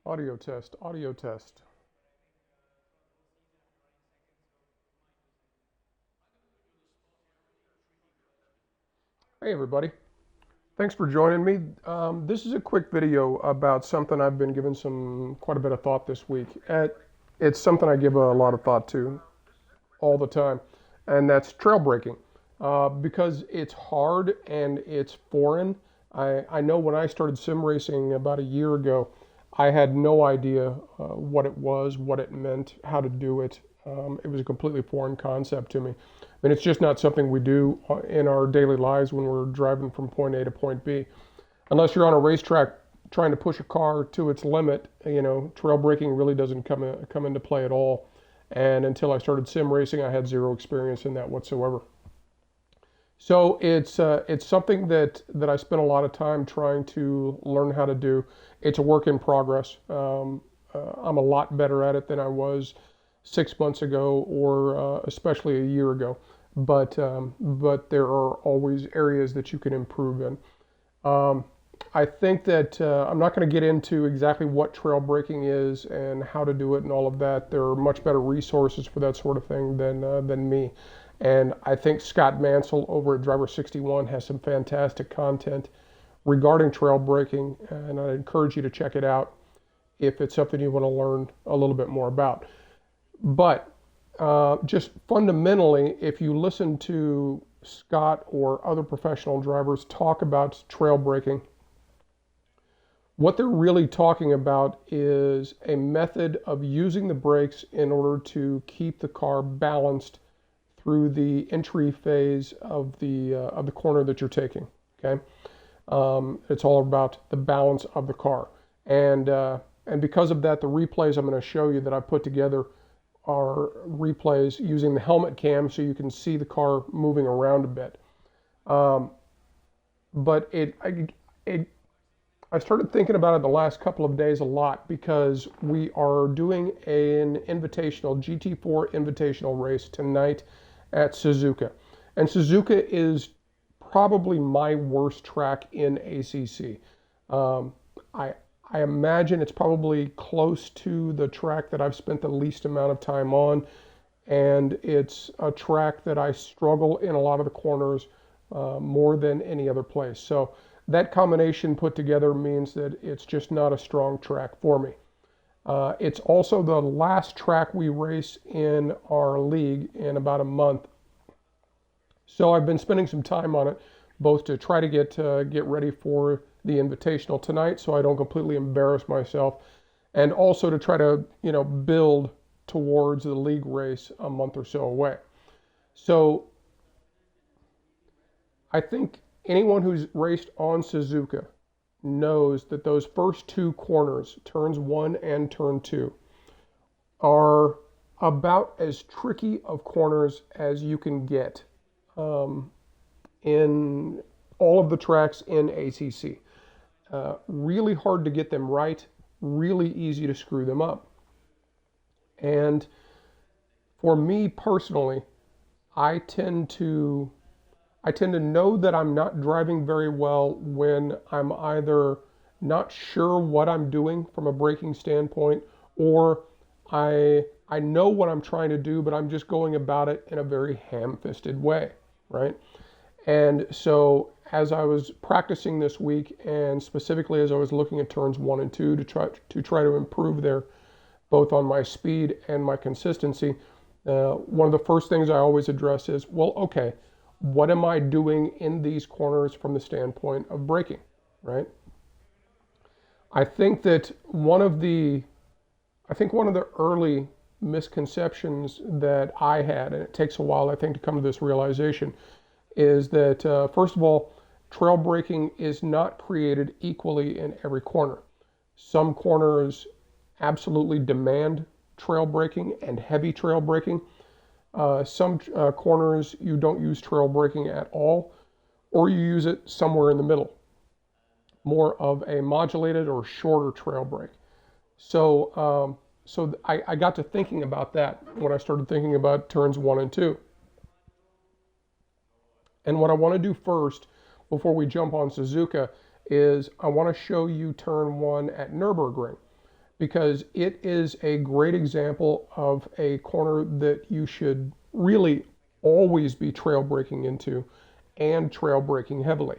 Audio test, audio test. Hey everybody, thanks for joining me. This is a quick video about something I've been giving quite a bit of thought this week. It's something I give a lot of thought to all the time, and that's trail braking. Because it's hard and it's foreign. I know when I started sim racing about a year ago, I had no idea what it was, what it meant, how to do it. It was a completely foreign concept to me. I mean, it's just not something we do in our daily lives when we're driving from point A to point B. Unless you're on a racetrack trying to push a car to its limit, trail braking really doesn't come into play at all. And until I started sim racing, I had zero experience in that whatsoever. So it's something that I spent a lot of time trying to learn how to do. It's a work in progress. I'm a lot better at it than I was 6 months ago, or especially a year ago. But there are always areas that you can improve in. Um, I think that I'm not going to get into exactly what trail braking is and how to do it and all of that. There are much better resources for that sort of thing than me. And I think Scott Mansell over at Driver 61 has some fantastic content regarding trail braking, and I encourage you to check it out if it's something you want to learn a little bit more about. But just fundamentally, if you listen to Scott or other professional drivers talk about trail braking, what they're really talking about is a method of using the brakes in order to keep the car balanced through the entry phase of the corner that you're taking. Okay, it's all about the balance of the car, and because of that, the replays I'm going to show you that I put together are replays using the helmet cam, so you can see the car moving around a bit. Um, but I started thinking about it the last couple of days a lot because we are doing an invitational, GT4 invitational race tonight at Suzuka. And Suzuka is probably my worst track in ACC. Um, I, I imagine it's probably close to the track that I've spent the least amount of time on. And it's a track that I struggle in a lot of the corners more than any other place. So that combination put together means that it's just not a strong track for me. It's also the last track we race in our league in about a month. So I've been spending some time on it, both to try to get ready for the invitational tonight so I don't completely embarrass myself, and also to try to, build towards the league race a month or so away. So I think anyone who's raced on Suzuka knows that those first two corners, turns 1 and turn 2, are about as tricky of corners as you can get in all of the tracks in ACC. Really hard to get them right, really easy to screw them up. And for me personally, I tend to know that I'm not driving very well when I'm either not sure what I'm doing from a braking standpoint, or I know what I'm trying to do, but I'm just going about it in a very ham-fisted way, right? And so as I was practicing this week, and specifically as I was looking at turns 1 and 2 to try to improve there, both on my speed and my consistency, one of the first things I always address is, well, okay, what am I doing in these corners from the standpoint of braking, right? I think one of the early misconceptions that I had, and it takes a while, I think, to come to this realization, is that, first of all, trail braking is not created equally in every corner. Some corners absolutely demand trail braking and heavy trail braking. Some corners you don't use trail braking at all, or you use it somewhere in the middle, more of a modulated or shorter trail brake. So I got to thinking about that when I started thinking about turns 1 and 2. And what I want to do first, before we jump on Suzuka, is I want to show you turn 1 at Nürburgring. because it is a great example of a corner that you should really always be trail braking into and trail braking heavily.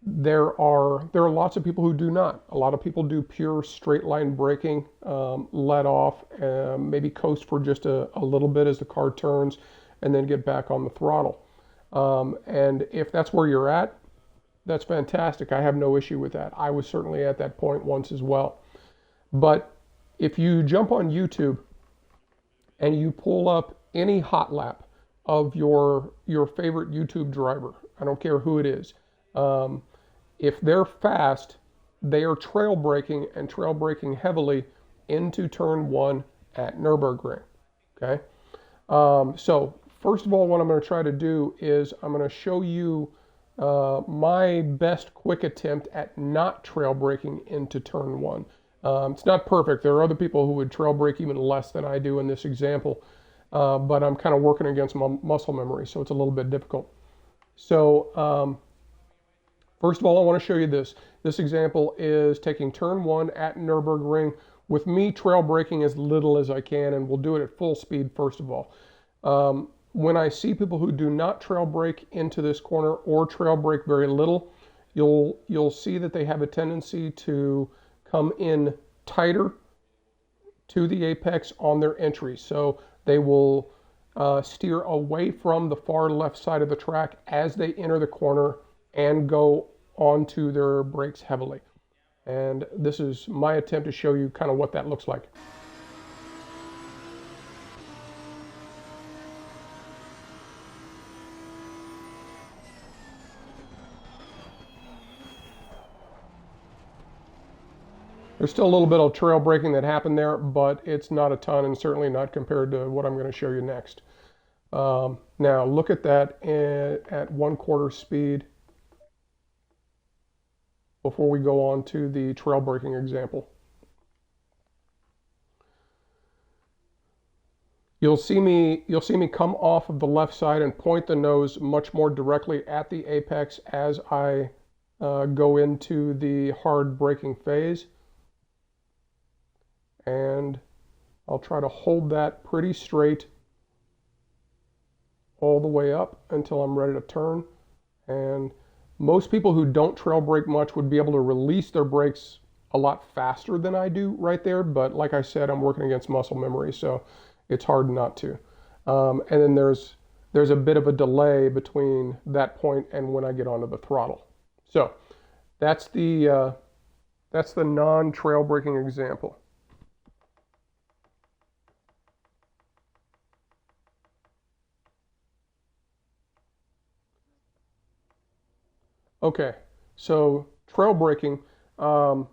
There are lots of people who do not. A lot of people do pure straight line braking, let off, maybe coast for just a little bit as the car turns, and then get back on the throttle. And if that's where you're at, that's fantastic. I have no issue with that. I was certainly at that point once as well. But if you jump on YouTube and you pull up any hot lap of your favorite YouTube driver, I don't care who it is, if they're fast, they are trail braking and trail braking heavily into turn one at Nürburgring. Okay. So first of all, what I'm going to try to do is I'm going to show you my best quick attempt at not trail braking into turn one. It's not perfect. There are other people who would trail brake even less than I do in this example, but I'm kind of working against muscle memory, so it's a little bit difficult. So first of all, I want to show you this. This example is taking turn one at Nürburgring with me trail braking as little as I can, and we'll do it at full speed first of all. When I see people who do not trail brake into this corner or trail brake very little, you'll see that they have a tendency to come in tighter to the apex on their entry. So they will steer away from the far left side of the track as they enter the corner and go onto their brakes heavily. And this is my attempt to show you kind of what that looks like. There's still a little bit of trail braking that happened there, but it's not a ton, and certainly not compared to what I'm going to show you next. Now look at that at 1/4 speed before we go on to the trail braking example. You'll see me come off of the left side and point the nose much more directly at the apex as I go into the hard braking phase. And I'll try to hold that pretty straight all the way up until I'm ready to turn. And most people who don't trail brake much would be able to release their brakes a lot faster than I do right there. But like I said, I'm working against muscle memory, so it's hard not to. And then there's a bit of a delay between that point and when I get onto the throttle. So that's the non-trail braking example. Okay, so trail braking, and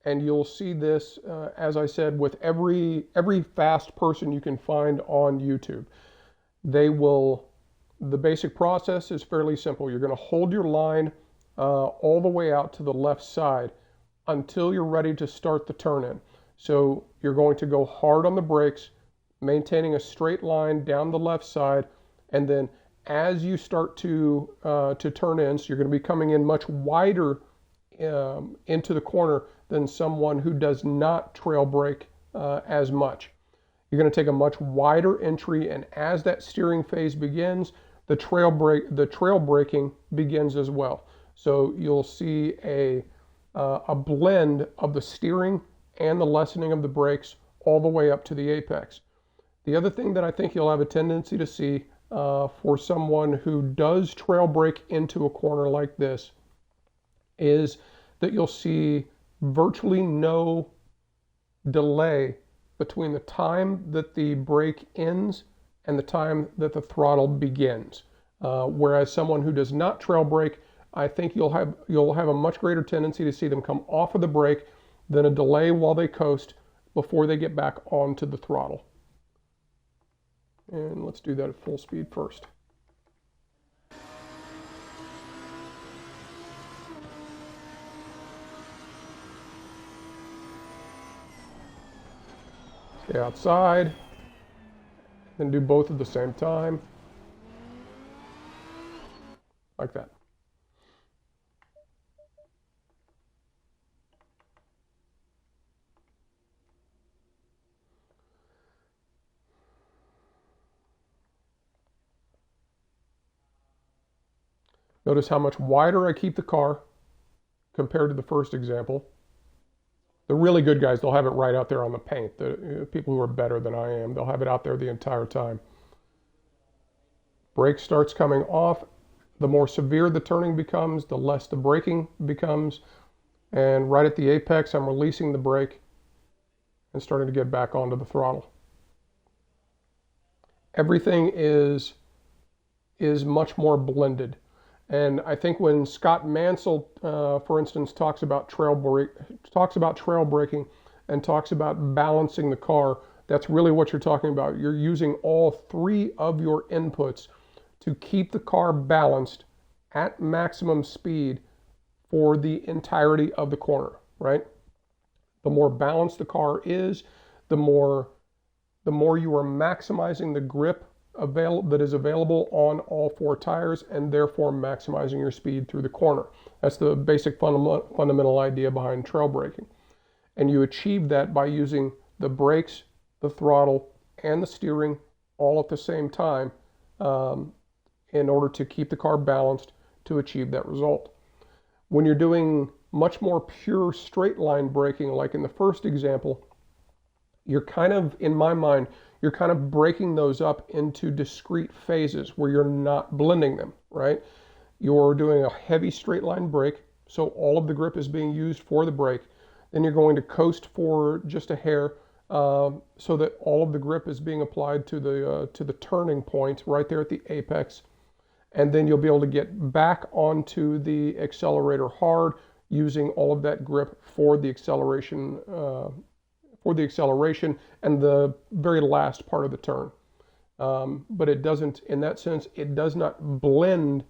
you'll see this, as I said, with every fast person you can find on YouTube. The basic process is fairly simple. You're going to hold your line all the way out to the left side until you're ready to start the turn in. So you're going to go hard on the brakes, maintaining a straight line down the left side, and then as you start to turn in, so you're going to be coming in much wider into the corner than someone who does not trail brake as much. You're going to take a much wider entry, and as that steering phase begins, the trail braking begins as well. So you'll see a blend of the steering and the lessening of the brakes all the way up to the apex. The other thing that I think you'll have a tendency to see for someone who does trail brake into a corner like this is that you'll see virtually no delay between the time that the brake ends and the time that the throttle begins. Whereas someone who does not trail brake, I think you'll have a much greater tendency to see them come off of the brake than a delay while they coast before they get back onto the throttle. And let's do that at full speed first. Stay outside, then do both at the same time, like that. Notice how much wider I keep the car compared to the first example. The really good guys, they'll have it right out there on the paint. The people who are better than I am, they'll have it out there the entire time. Brake starts coming off. The more severe the turning becomes, the less the braking becomes. And right at the apex, I'm releasing the brake and starting to get back onto the throttle. Everything is much more blended. And I think when Scott Mansell, for instance, talks about trail braking and talks about balancing the car, that's really what you're talking about. You're using all three of your inputs to keep the car balanced at maximum speed for the entirety of the corner, right? The more balanced the car is, the more you are maximizing the grip that is available on all four tires, and therefore maximizing your speed through the corner. That's the basic fundamental idea behind trail braking. And you achieve that by using the brakes, the throttle, and the steering all at the same time in order to keep the car balanced to achieve that result. When you're doing much more pure straight line braking, like in the first example, you're kind of, in my mind, you're kind of breaking those up into discrete phases where you're not blending them, right? You're doing a heavy straight line brake, so all of the grip is being used for the brake. Then you're going to coast for just a hair so that all of the grip is being applied to the turning point right there at the apex. And then you'll be able to get back onto the accelerator hard using all of that grip for the acceleration and the very last part of the turn. But it doesn't, in that sense, it does not blend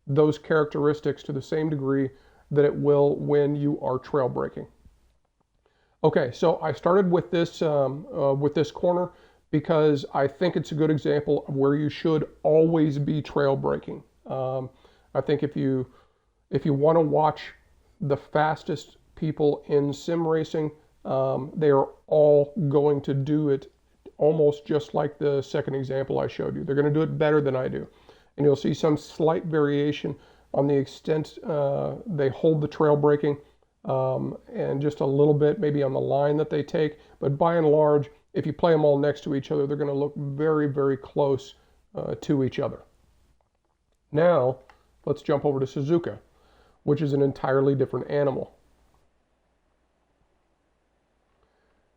those characteristics to the same degree that it will when you are trail braking. Okay, so I started with this corner because I think it's a good example of where you should always be trail braking. I think if you want to watch the fastest people in sim racing, they are all going to do it almost just like the second example I showed you. They're going to do it better than I do. And you'll see some slight variation on the extent they hold the trail braking and just a little bit maybe on the line that they take. But by and large, if you play them all next to each other, they're going to look very, very close to each other. Now, let's jump over to Suzuka, which is an entirely different animal.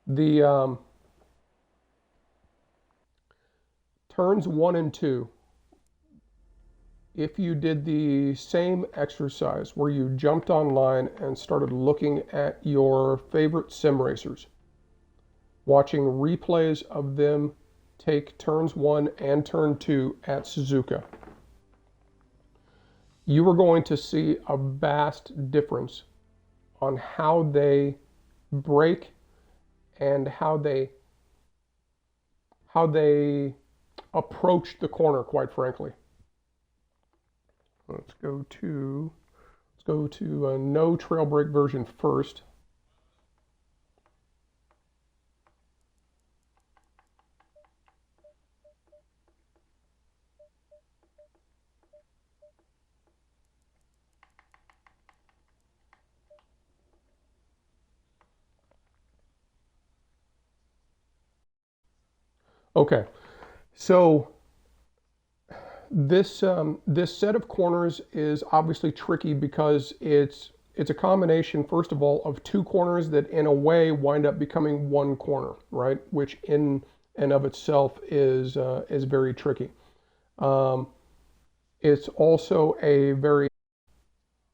The turns 1 and 2, if you did the same exercise where you jumped online and started looking at your favorite sim racers, watching replays of them take turns 1 and turn 2 at Suzuka, you are going to see a vast difference on how they brake and how they approach the corner, quite frankly. Let's go to a no trail brake version first. Okay, so this set of corners is obviously tricky because it's a combination, first of all, of two corners that in a way wind up becoming one corner, right? Which in and of itself is very tricky. It's also a very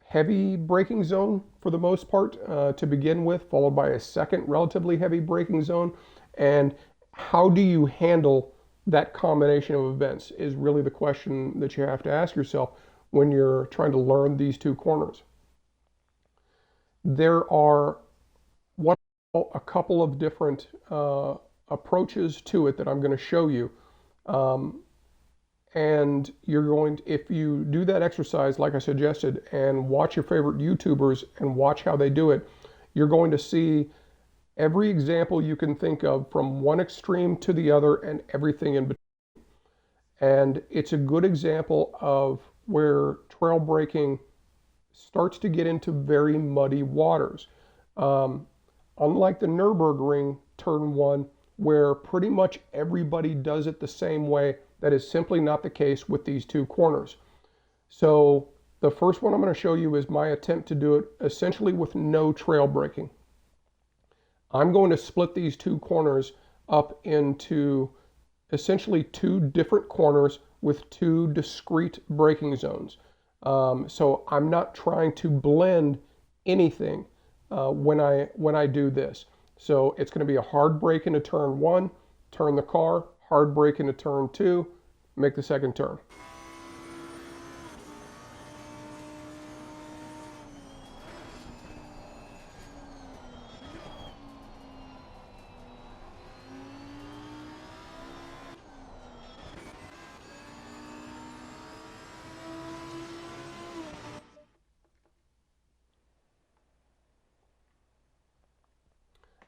heavy braking zone for the most part to begin with, followed by a second relatively heavy braking zone. And how do you handle that combination of events is really the question that you have to ask yourself when you're trying to learn these two corners. There are a couple of different approaches to it that I'm going to show you. And you're going to, if you do that exercise like I suggested and watch your favorite YouTubers and watch how they do it, you're going to see every example you can think of from one extreme to the other and everything in between. And it's a good example of where trail braking starts to get into very muddy waters. Unlike the Nürburgring Turn 1, where pretty much everybody does it the same way, that is simply not the case with these two corners. So the first one I'm going to show you is my attempt to do it essentially with no trail braking. I'm going to split these two corners up into essentially two different corners with two discrete braking zones. So I'm not trying to blend anything when I do this. So it's going to be a hard brake into turn 1, turn the car, hard brake into turn 2, make the second turn.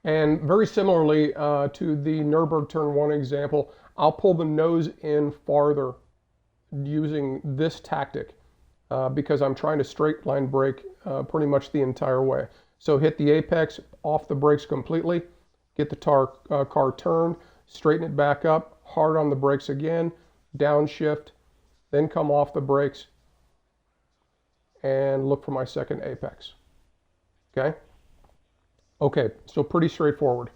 And very similarly to the Nürburgring Turn 1 example, I'll pull the nose in farther using this tactic because I'm trying to straight line brake pretty much the entire way. So hit the apex, off the brakes completely, get the car turned, straighten it back up, hard on the brakes again, downshift, then come off the brakes and look for my second apex. Okay? Okay, so pretty straightforward.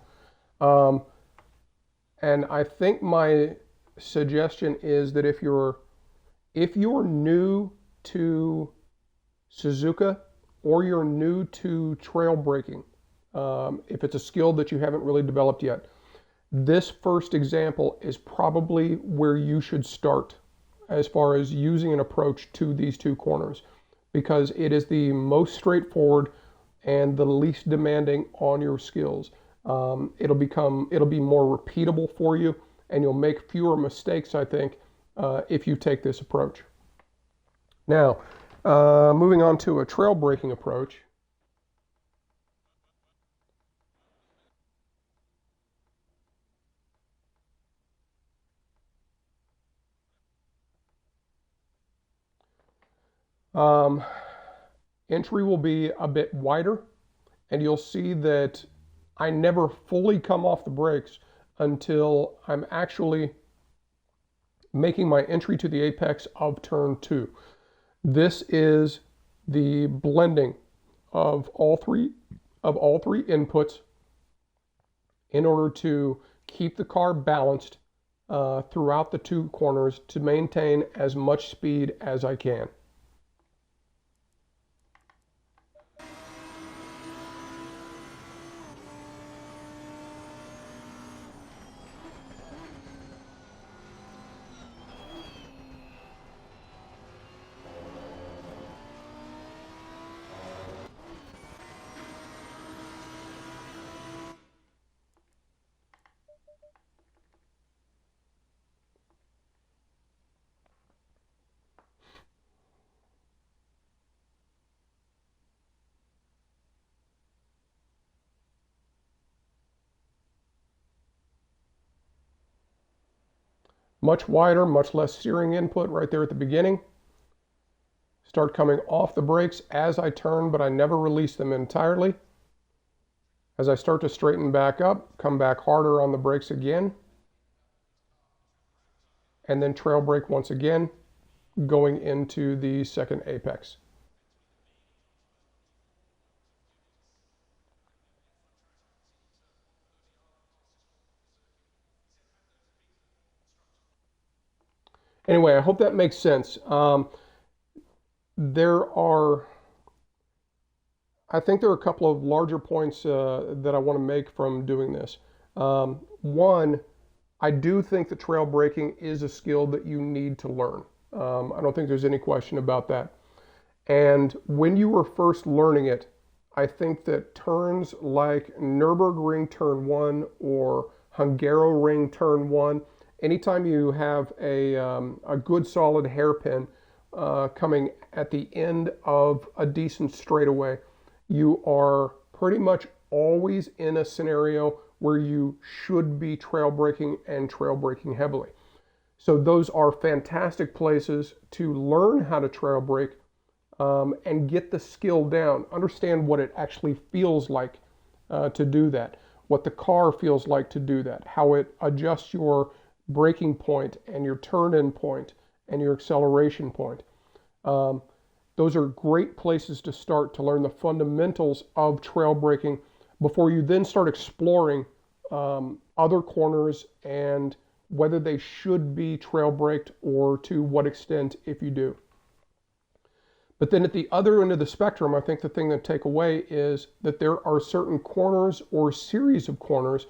And I think my suggestion is that if you're new to Suzuka or you're new to trail braking, if it's a skill that you haven't really developed yet, this first example is probably where you should start as far as using an approach to these two corners, because it is the most straightforward and the least demanding on your skills. It'll be more repeatable for you, and you'll make fewer mistakes, I think, if you take this approach. Now, moving on to a trail braking approach. Entry will be a bit wider, and you'll see that I never fully come off the brakes until I'm actually making my entry to the apex of turn 2. This is the blending of all three inputs in order to keep the car balanced throughout the two corners to maintain as much speed as I can. Much wider, much less steering input right there at the beginning. Start coming off the brakes as I turn, but I never release them entirely. As I start to straighten back up, come back harder on the brakes again. And then trail brake once again, going into the second apex. Anyway, I hope that makes sense. I think there are a couple of larger points that I want to make from doing this. One, I do think that trail braking is a skill that you need to learn. I don't think there's any question about that. And when you were first learning it, I think that turns like Nürburgring Turn 1 or Hungaroring Turn 1, anytime you have a good solid hairpin coming at the end of a decent straightaway, you are pretty much always in a scenario where you should be trail braking and trail braking heavily. So those are fantastic places to learn how to trail brake and get the skill down. Understand what it actually feels like to do that, what the car feels like to do that, how it adjusts your braking point and your turn-in point and your acceleration point. Those are great places to start to learn the fundamentals of trail braking before you then start exploring other corners and whether they should be trail braked or to what extent if you do. But then at the other end of the spectrum, I think the thing to take away is that there are certain corners or series of corners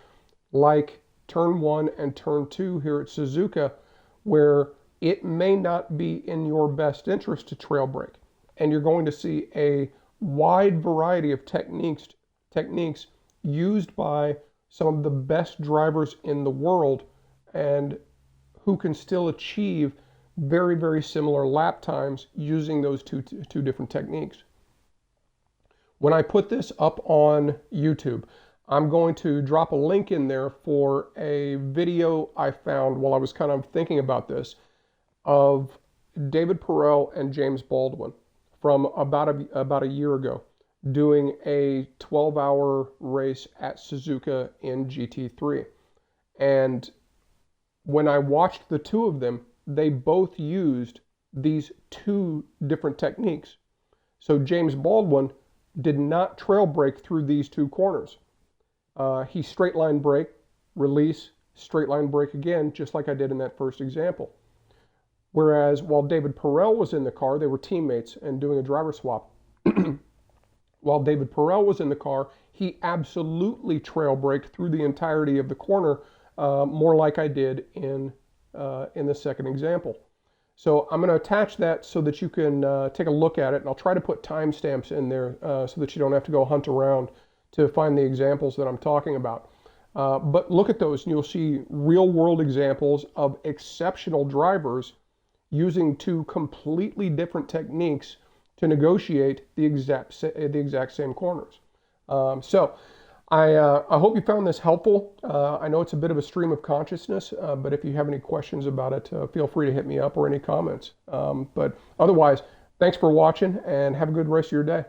like turn 1 and turn 2 here at Suzuka where it may not be in your best interest to trail brake. And you're going to see a wide variety of techniques used by some of the best drivers in the world and who can still achieve very, very similar lap times using those two different techniques. When I put this up on YouTube, I'm going to drop a link in there for a video I found while I was kind of thinking about this of David Perel and James Baldwin from about a year ago doing a 12-hour race at Suzuka in GT3. And when I watched the two of them, they both used these two different techniques. So James Baldwin did not trail brake through these two corners. He straight line brake, release, straight line brake again, just like I did in that first example. Whereas while David Perel was in the car, they were teammates and doing a driver swap. While David Perel was in the car, he absolutely trail braked through the entirety of the corner, more like I did in the second example. So I'm going to attach that so that you can take a look at it, and I'll try to put timestamps in there so that you don't have to go hunt around to find the examples that I'm talking about. But look at those, and you'll see real-world examples of exceptional drivers using two completely different techniques to negotiate the exact same corners. So I hope you found this helpful. I know it's a bit of a stream of consciousness, but if you have any questions about it, feel free to hit me up or any comments. But otherwise, thanks for watching and have a good rest of your day.